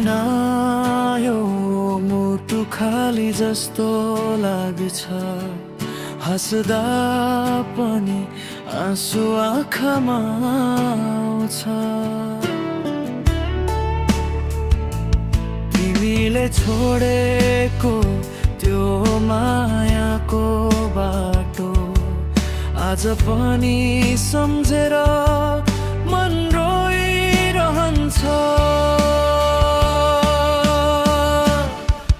बिना यो मुटु खाली जस्तो लाग्छ, हँस्दा पनि आँसु आँखामा आउँछ। तिमीले छोडेको त्यो मायाको बाटो आज पनि सम्झेर मन रोइरहन्छ।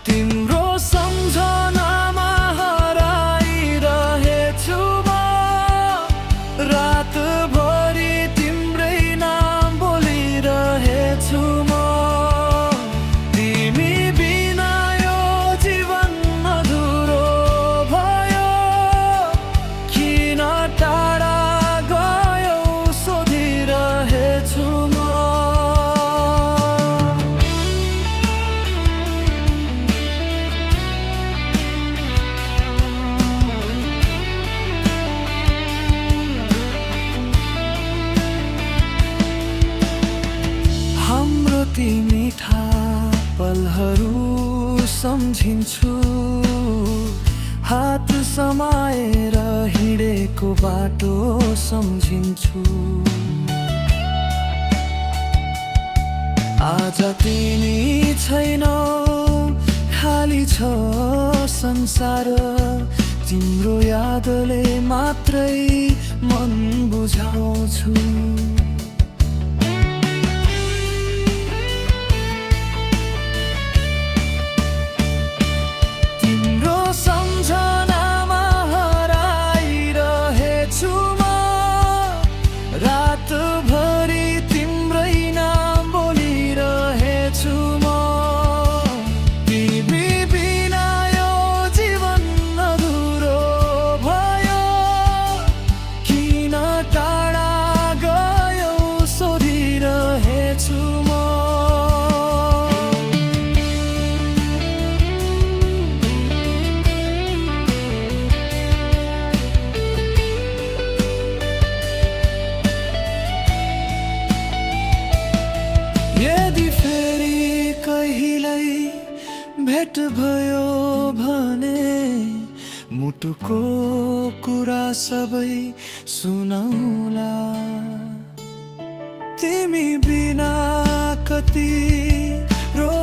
तिम्रो सम्झनामा हराइरहेछु म, रातभरि तिम्रै नाम बोलिरहेछु म। तिमी बिना यो जीवन अधुरो भयो, किन टाढा गयौ सोधिरहेछु म। हाम्रो ती मिठा पलहरू सम्झिन्छु, हात समाएर हिँडेको बाटो सम्झिन्छु। आज तिमी छैनौ, खाली छ संसार, तिम्रो यादले मात्रै मन बुझाउँछु। तिम्रो सम्झनामा हराइरहेछु म, रातभरि तिम्रै नाम बोलिरहेछु म। तिमी बिना यो जीवन अधुरो भयो, किन टाढा गयौ सोधिरहेछु म। यदि फेरि कहिल्यै भेट भयो भने मुटुको कुरा सबै सुनाउला। तिमी बिना कति रो